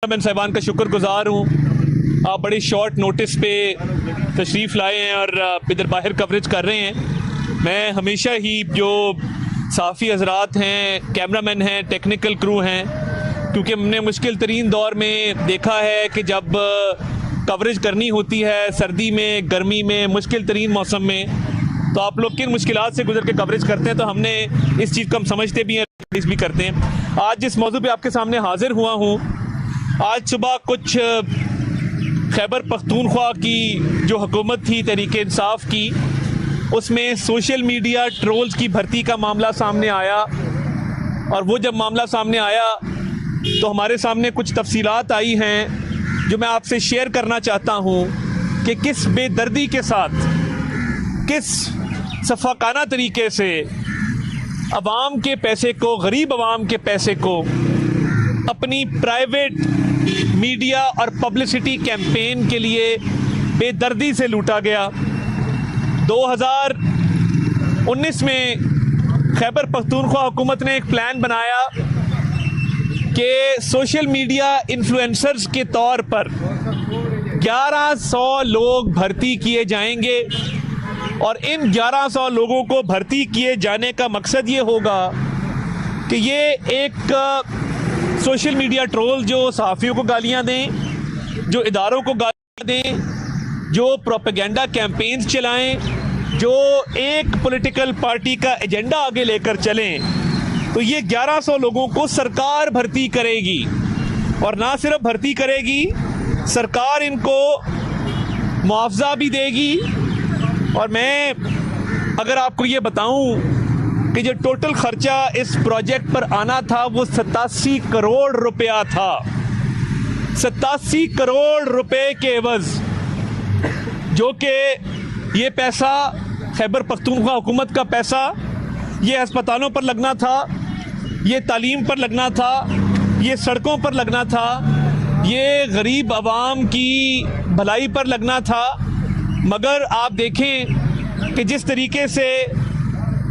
मैं साहिबान का शुक्रगुजार हूँ। आप बड़ी शॉर्ट नोटिस पे तशरीफ़ लाए हैं और इधर बाहर कवरेज कर रहे हैं। मैं हमेशा ही जो साफ़ी हजरात हैं, कैमरामैन हैं, टेक्निकल क्रू हैं, क्योंकि हमने मुश्किल तरीन दौर में देखा है कि जब कवरेज करनी होती है सर्दी में, गर्मी में, मुश्किल तरीन मौसम में, तो आप लोग किन मुश्किलात से गुजर के कवरेज करते हैं, तो हमने इस चीज़ को हम समझते भी हैं, भी करते हैं। आज जिस मौजू पे आपके सामने हाजिर हुआ हूँ, आज सुबह कुछ खैबर पख्तूनख्वा की जो हुकूमत थी तहरीक इंसाफ की, उसमें सोशल मीडिया ट्रोल्स की भर्ती का मामला सामने आया। और वो जब मामला सामने आया तो हमारे सामने कुछ तफसीलात आई हैं जो मैं आपसे शेयर करना चाहता हूँ कि किस बेदर्दी के साथ, किस सफाकाना तरीके से अवाम के पैसे को, गरीब अवाम के पैसे को अपनी प्राइवेट मीडिया और पब्लिसिटी कैंपेन के लिए बेदर्दी से लूटा गया। 2019 में खैबर पख्तूनख्वा हुकूमत ने एक प्लान बनाया कि सोशल मीडिया इन्फ्लुएंसर्स के तौर पर 1100 लोग भर्ती किए जाएंगे और इन 1100 लोगों को भर्ती किए जाने का मकसद ये होगा कि ये एक सोशल मीडिया ट्रोल जो सहाफ़ियों को गालियां दें, जो इदारों को गालियां दें, जो प्रोपेगेंडा कैंपेन्स चलाएं, जो एक पॉलिटिकल पार्टी का एजेंडा आगे लेकर चलें, तो ये 1100 लोगों को सरकार भर्ती करेगी। और ना सिर्फ भर्ती करेगी, सरकार इनको मुआवजा भी देगी। और मैं अगर आपको ये बताऊं कि जो टोटल खर्चा इस प्रोजेक्ट पर आना था वो 87 करोड़ रुपया था। 87 करोड़ रुपए के एवज, जो कि ये पैसा खैबर पख्तूनख्वा हुकूमत का पैसा, ये अस्पतालों पर लगना था, ये तालीम पर लगना था, ये सड़कों पर लगना था, ये गरीब अवाम की भलाई पर लगना था। मगर आप देखें कि जिस तरीके से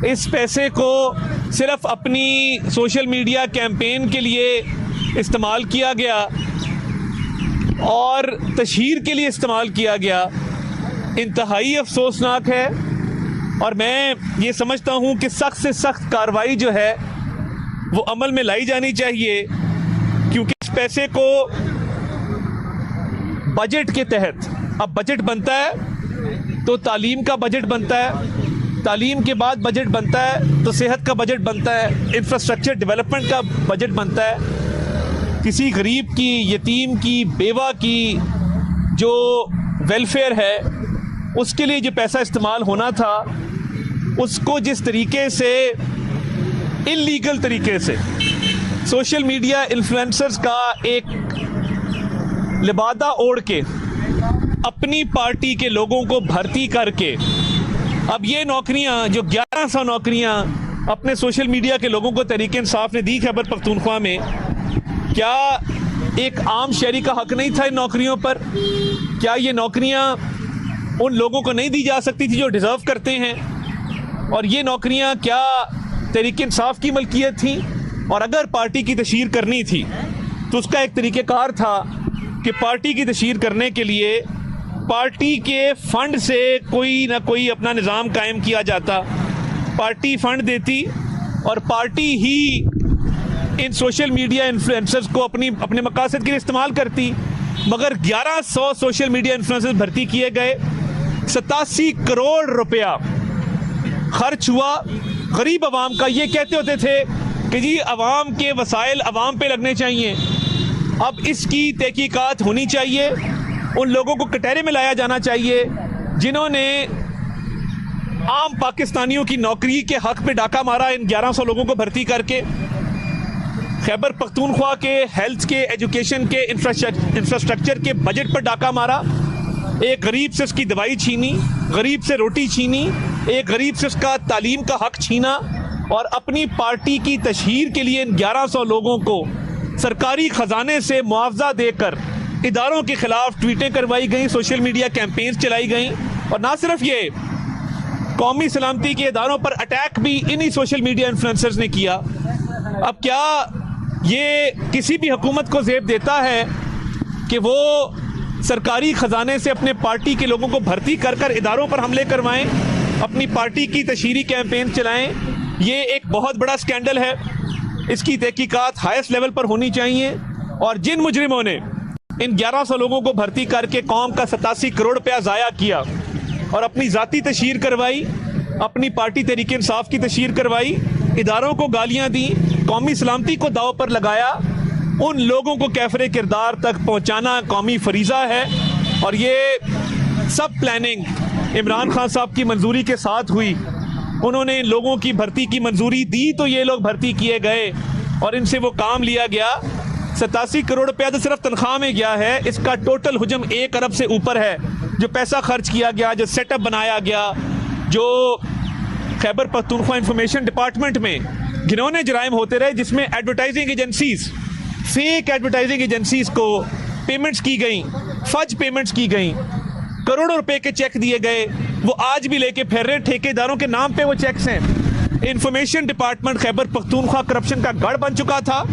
इस पैसे को सिर्फ अपनी सोशल मीडिया कैंपेन के लिए इस्तेमाल किया गया और तशहीर के लिए इस्तेमाल किया गया, इंतहाई अफसोसनाक है। और मैं ये समझता हूँ कि सख्त से सख्त कार्रवाई जो है वो अमल में लाई जानी चाहिए, क्योंकि इस पैसे को बजट के तहत, अब बजट बनता है तो तालीम का बजट बनता है, तालीम के बाद बजट बनता है तो सेहत का बजट बनता है, इंफ्रास्ट्रक्चर डेवलपमेंट का बजट बनता है। किसी गरीब की, यतीम की, बेवा की जो वेलफेयर है, उसके लिए जो पैसा इस्तेमाल होना था, उसको जिस तरीके से इल्लीगल तरीके से सोशल मीडिया इन्फ्लुएंसर्स का एक लिबादा ओढ़ के अपनी पार्टी के लोगों को भर्ती करके, अब ये नौकरियां जो 1100 नौकरियां अपने सोशल मीडिया के लोगों को तहरीक इंसाफ ने दी खैबर पख्तूनख्वा में, क्या एक आम शहरी का हक नहीं था इन नौकरियों पर? क्या ये नौकरियां उन लोगों को नहीं दी जा सकती थी जो डिज़र्व करते हैं? और ये नौकरियां क्या तहरीक इंसाफ की मलकियत थी? और अगर पार्टी की तशहीर करनी थी तो उसका एक तरीक़ेकार था कि पार्टी की तशहीर करने के लिए पार्टी के फंड से कोई ना कोई अपना निज़ाम कायम किया जाता, पार्टी फंड देती और पार्टी ही इन सोशल मीडिया इन्फ्लुएंसर्स को अपने मकासद के लिए इस्तेमाल करती। मगर 1100 सोशल मीडिया इन्फ्लुएंसर्स भर्ती किए गए, 87 करोड़ रुपया खर्च हुआ गरीब आवाम का। ये कहते होते थे कि जी अवाम के वसाइल अवाम पे लगने चाहिए। अब इसकी तहकीकात होनी चाहिए, उन लोगों को कटहरे में लाया जाना चाहिए जिन्होंने आम पाकिस्तानियों की नौकरी के हक पे डाका मारा, इन 1100 लोगों को भर्ती करके खैबर पख्तूनख्वा के हेल्थ के, एजुकेशन के, इंफ्रास्ट्रक्चर के बजट पर डाका मारा। एक गरीब से उसकी दवाई छीनी, गरीब से रोटी छीनी, एक गरीब से उसका तालीम का हक छीना, और अपनी पार्टी की तशहीर के लिए इन 1100 लोगों को सरकारी खजाने से मुआवजा देकर इदारों के खिलाफ ट्वीटें करवाई गई, सोशल मीडिया कैंपेन्स चलाई गई। और ना सिर्फ ये, कौमी सलामती के इदारों पर अटैक भी इन्हीं सोशल मीडिया इन्फ्लुएंसर्स ने किया। अब क्या ये किसी भी हुकूमत को ज़ेब देता है कि वो सरकारी ख़जाने से अपने पार्टी के लोगों को भर्ती कर कर इदारों पर हमले करवाएं, अपनी पार्टी की तशहीरी कैंपेन चलाएं। ये एक बहुत बड़ा स्कैंडल है, इसकी तहकीकात हाईएस्ट लेवल पर होनी चाहिए। और जिन मुजरिमों ने इन 1100 लोगों को भर्ती करके कौम का 87 करोड़ रुपया ज़ाया किया और अपनी ज़ाती तशहीर करवाई, अपनी पार्टी तहरीक इंसाफ की तशहीर करवाई, इदारों को गालियां दी, कौमी सलामती को दाव पर लगाया, उन लोगों को कैफरे किरदार तक पहुंचाना कौमी फरीज़ा है। और ये सब प्लानिंग इमरान खान साहब की मंजूरी के साथ हुई। उन्होंने इन लोगों की भर्ती की मंजूरी दी तो ये लोग भर्ती किए गए और इनसे वो काम लिया गया। 87 करोड़ रुपया तो सिर्फ तनख्वाह में गया है, इसका टोटल हुजम 1 अरब से ऊपर है। जो पैसा खर्च किया गया, जो सेटअप बनाया गया, जो खैबर पख्तूनख्वा इंफॉर्मेशन डिपार्टमेंट में घिनौने जराइम होते रहे, जिसमें advertising agencies, fake advertising agencies को पेमेंट्स की गई, फज पेमेंट्स की गई, करोड़ों रुपए के चेक दिए गए, वो आज भी लेके फिर रहे, ठेकेदारों के नाम पे वो चेक्स हैं। Information department Khyber Pakhtunkhwa corruption का गढ़ बन चुका था।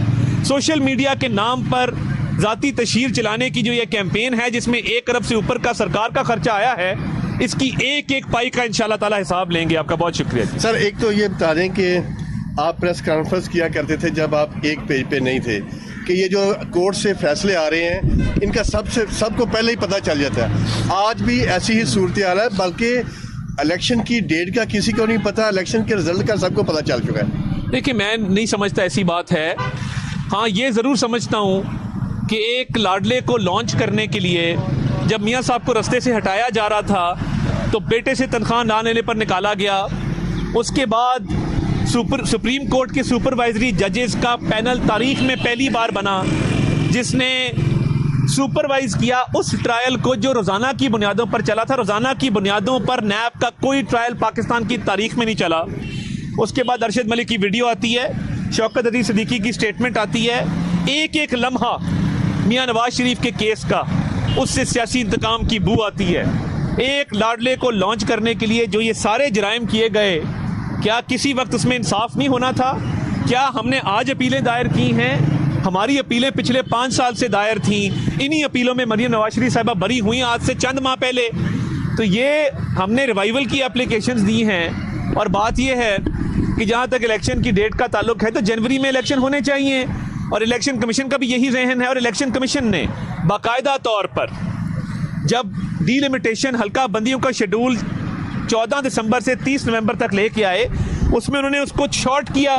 सोशल मीडिया के नाम पर ज़ाती तशहीर चलाने की जो ये कैंपेन है, जिसमें 1 अरब से ऊपर का सरकार का खर्चा आया है, इसकी एक एक पाई का इंशाल्लाह ताला हिसाब लेंगे। आपका बहुत शुक्रिया सर। एक तो ये बता दें कि आप प्रेस कॉन्फ्रेंस किया करते थे जब आप एक पेज पे नहीं थे, कि ये जो कोर्ट से फैसले आ रहे हैं इनका सबको पहले ही पता चल जाता है। आज भी ऐसी ही सूरत हाल है, बल्कि इलेक्शन की डेट का किसी को नहीं पता, इलेक्शन के रिजल्ट का सबको पता चल चुका है। देखिए, मैं नहीं समझता ऐसी बात है। हाँ, ये ज़रूर समझता हूँ कि एक लाडले को लॉन्च करने के लिए जब मियाँ साहब को रास्ते से हटाया जा रहा था तो बेटे से तनख्वाह ना लेने पर निकाला गया। उसके बाद सुप्रीम कोर्ट के सुपरवाइजरी जजेस का पैनल तारीख में पहली बार बना, जिसने सुपरवाइज किया उस ट्रायल को जो रोज़ाना की बुनियादों पर चला था। रोज़ाना की बुनियादों पर नैब का कोई ट्रायल पाकिस्तान की तारीख में नहीं चला। उसके बाद अरशद मलिक की वीडियो आती है, शौकत अली सिद्दीकी की स्टेटमेंट आती है, एक एक लम्हा मियाँ नवाज शरीफ के केस का उससे सियासी इंतकाम की बू आती है। एक लाडले को लॉन्च करने के लिए जो ये सारे जराइम किए गए, क्या किसी वक्त उसमें इंसाफ नहीं होना था? क्या हमने आज अपीलें दायर की हैं? हमारी अपीलें पिछले 5 साल से दायर थीं। इन्हीं अपीलों में मरियम नवाज शरीफ साहिबा बरी हुई आज से चंद माह पहले। तो ये हमने रिवाइवल की एप्लीकेशंस दी हैं। और बात यह है कि जहाँ तक इलेक्शन की डेट का ताल्लुक है तो जनवरी में इलेक्शन होने चाहिए, और इलेक्शन कमीशन का भी यही जहन है। और इलेक्शन कमीशन ने बाकायदा तौर पर जब डीलिमिटेशन हल्का बंदियों का शेड्यूल 14 दिसंबर से 30 नवंबर तक लेके आए, उसमें उन्होंने उसको शॉर्ट किया।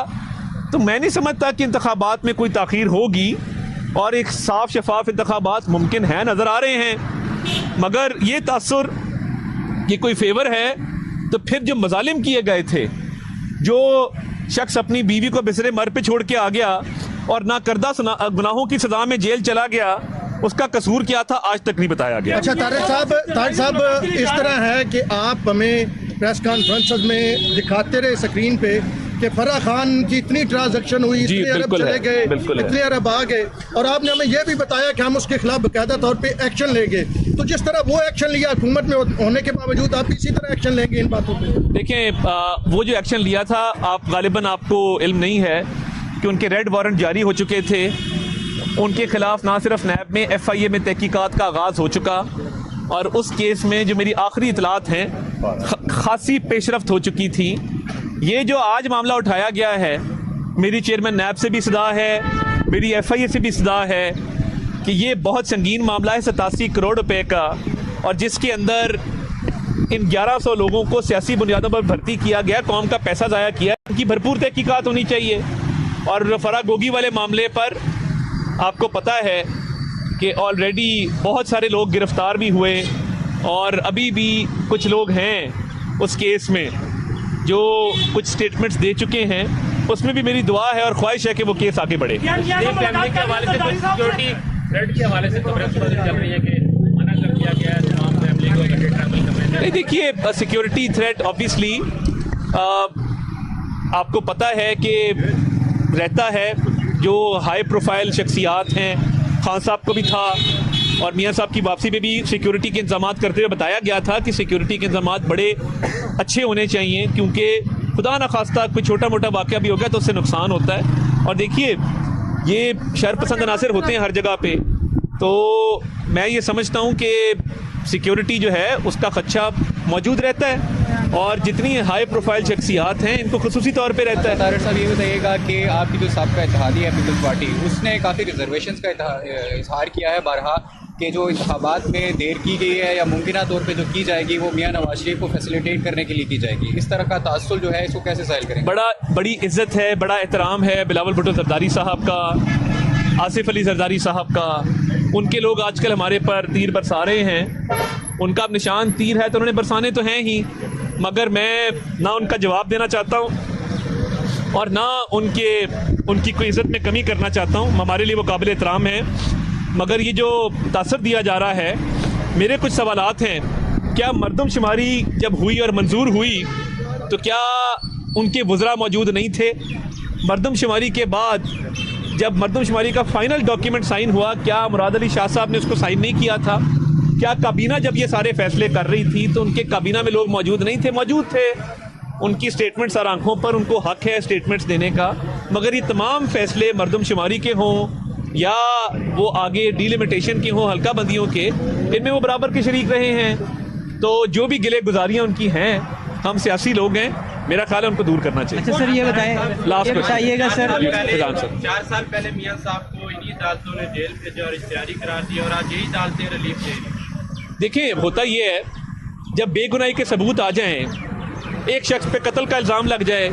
तो मैं नहीं समझता कि इंतखाबात में कोई ताख़ीर होगी, और एक साफ शफाफ इंतखाबात मुमकिन है, नज़र आ रहे हैं। मगर ये तासुर कि कोई फेवर है, तो फिर जो मजालिम किए गए थे, जो शख्स अपनी बीवी को बिसरे मर पे छोड़ के आ गया और ना करदा गुनाहों की सजा में जेल चला गया, उसका कसूर क्या था आज तक नहीं बताया गया। अच्छा तारिक साहब इस तरह है कि आप हमें प्रेस कॉन्फ्रेंस में दिखाते रहे स्क्रीन पे कि फराह खान की इतनी ट्रांजैक्शन हुई, इतने अरब चले गए, इतने अरब आ गए, और आपने हमें यह भी बताया कि हम उसके खिलाफ बाकायदा तौर पे एक्शन लेंगे। तो जिस तरह वो एक्शन लिया हुकूमत में होने के बावजूद, आप इसी तरह एक्शन लेंगे इन बातों पे? देखें, वो जो एक्शन लिया था, आप गालिबन आपको इल्म नहीं है कि उनके रेड वारंट जारी हो चुके थे। उनके खिलाफ ना सिर्फ नैब में FIA में तहकीकात का आगाज़ हो चुका, और उस केस में जो मेरी आखिरी इतलात हैं खासी पेशरफ्त हो चुकी थी। ये जो आज मामला उठाया गया है, मेरी चेयरमैन नैब से भी सदा है, मेरी FIA से भी सदा है कि ये बहुत संगीन मामला है 87 करोड़ रुपए का, और जिसके अंदर इन 1100 लोगों को सियासी बुनियादों पर भर्ती किया गया, कौम का पैसा ज़ाया किया। इनकी भरपूर तहकीकात होनी चाहिए। और फराह गोगी वाले मामले पर आपको पता है कि ऑलरेडी बहुत सारे लोग गिरफ्तार भी हुए, और अभी भी कुछ लोग हैं उस केस में जो कुछ स्टेटमेंट्स दे चुके हैं। उसमें भी मेरी दुआ है और ख्वाहिश है कि वो केस आगे बढ़े। फैमिली के हवाले से सिक्योरिटी थ्रेट के हवाले से खबरें चल रही है कि मना कर दिया गया है तमाम फैमिली को ट्रैवल करने। नहीं, देखिए, सिक्योरिटी थ्रेट ऑब्वियसली आपको पता है कि रहता है। जो हाई प्रोफाइल शख्सियात हैं, खान साहब को भी था, और मियाँ साहब की वापसी पे भी सिक्योरिटी के इंतजाम करते हुए बताया गया था कि सिक्योरिटी के इंतजाम बड़े अच्छे होने चाहिए, क्योंकि खुदा न खास्ता कोई छोटा मोटा वाक़या भी हो गया तो उससे नुकसान होता है। और देखिए, ये शरपसंद अनासर होते हैं हर जगह पे, तो मैं ये समझता हूँ कि सिक्योरिटी जो है उसका खदशा मौजूद रहता है, और जितनी हाई प्रोफाइल शख्सियात हैं इनको खुसूसी तौर पे रहता है। तारिक साहब ये बताइएगा कि आपकी जो सबका इत्तेहादी है पीपल्स पार्टी, उसने काफ़ी रिजर्वेशंस का इजहार किया है बारहा कि जो इंतखाबात में देर की गई है या मुमकिन तौर पे जो की जाएगी वो मियां नवाज शरीफ को फैसिलिटेट करने के लिए की जाएगी। इस तरह का तासुल जो है इसको कैसे ज़ाहिर करेंगे? बड़ी इज्जत है, बड़ा एहतराम है बिलावल भुट्टो जरदारी साहब का, आसिफ अली जरदारी साहब का। उनके लोग आजकल हमारे पर तीर बरसा रहे हैं, उनका अब निशान तीर है तो उन्होंने बरसाने तो हैं ही, मगर मैं ना उनका जवाब देना चाहता हूँ और ना उनकी कोई इज़्ज़त में कमी करना चाहता हूँ। हमारे लिए वो काबिल एहतराम है, मगर ये जो तासर दिया जा रहा है, मेरे कुछ सवालात हैं। क्या मरदमशुमारी जब हुई और मंजूर हुई तो क्या उनके वज़रा मौजूद नहीं थे? मरदमशुमारी के बाद जब मरदमशुमारी का फाइनल डॉक्यूमेंट साइन हुआ, क्या मुराद अली शाह साहब ने उसको साइन नहीं किया था? क्या काबीना जब ये सारे फैसले कर रही थी तो उनके काबीना में लोग मौजूद नहीं थे? मौजूद थे। उनकी स्टेटमेंट्स और आंखों पर, उनको हक है स्टेटमेंट्स देने का, मगर ये तमाम फैसले मरदमशुमारी के हों या वो आगे डिलिमिटेशन के हों, हल्का बंदियों के, इनमें वो बराबर के शरीक रहे हैं। तो जो भी गिले गुजारियाँ उनकी हैं, हम सियासी लोग हैं, मेरा ख्याल है उनको दूर करना चाहिए। अच्छा सर ये बताइएगा सर, 4 साल पहले मियां साहब को इन्हीं अदालतों ने जेल भेजा और इश्तिहारी करार दिया और आज यही अदालतें रिलीफ दे रही हैं। देखिए, होता ये है, जब बेगुनाही के सबूत आ जाएं, एक शख्स पे कत्ल का इल्ज़ाम लग जाए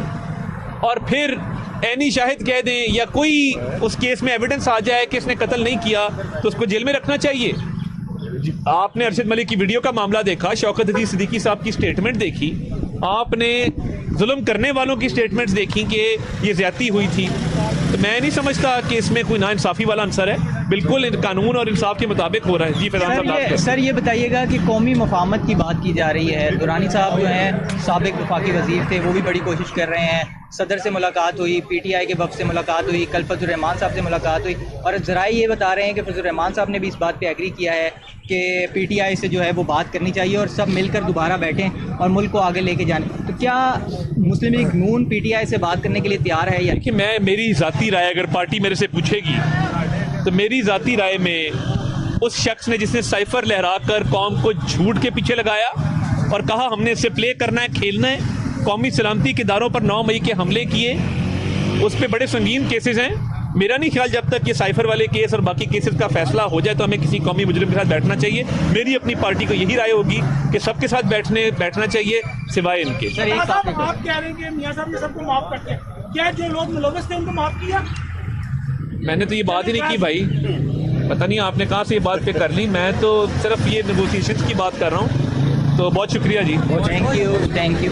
और फिर ऐनी शाहिद कह दें या कोई उस केस में एविडेंस आ जाए कि इसने कत्ल नहीं किया, तो उसको जेल में रखना चाहिए। आपने अरशद मलिक की वीडियो का मामला देखा, शौकत अली सिद्दीकी साहब की स्टेटमेंट देखी, आपने जुल्म करने वालों की स्टेटमेंट्स देखी कि ये ज़्यादती हुई थी, तो मैं नहीं समझता कि इसमें कोई नाइंसाफ़ी वाला अंसर है। बिल्कुल कानून और इंसाफ के मुताबिक हो रहा है। जी फैजान साहब, सर ये बताइएगा कि कौमी मफाहमत की बात की जा रही है। दुरानी साहब जो हैं साबिक वफाकी वजीर थे, वो भी बड़ी कोशिश कर रहे हैं। सदर से मुलाकात हुई, PTI के वफ़द से मुलाकात हुई, कल फजल रहमान साहब से मुलाकात हुई, और ज़राए ये बता रहे हैं कि फजल रहमान साहब ने भी इस बात पे एग्री किया है कि PTI से जो है वो बात करनी चाहिए और सब मिलकर दोबारा बैठें और मुल्क को आगे लेके जाएं। तो क्या मुस्लिम लीग नून PTI से बात करने के लिए तैयार है? या देखिए, मेरी ज़ाती राय अगर पार्टी मेरे से पूछेगी तो मेरी ज़ाती राय में उस शख्स ने जिसने साइफर लहरा कर कौम को झूठ के पीछे लगाया और कहा हमने इससे प्ले करना है, खेलना है, कौमी सलामती के इदारों पर 9 मई के हमले किए, उस पर बड़े संगीन केसेस हैं। मेरा नहीं ख्याल जब तक ये साइफर वाले केस और बाकी केसेस का फैसला हो जाए तो हमें किसी कौमी मुजरिम के साथ बैठना चाहिए। मेरी अपनी पार्टी को यही राय होगी कि सबके साथ बैठना चाहिए सिवाय इनके। आप कह रहे हैं कि मियां साहब ने सबको माफ करते हैं, क्या जो लोग मुलविस थे उनको माफ किया? मैंने तो ये बात ही नहीं की भाई, पता नहीं आपने कहाँ से ये बात पे कर ली। मैं तो सिर्फ ये नेगोशिएशंस की बात कर रहा हूँ। तो बहुत शुक्रिया जी। Thank you.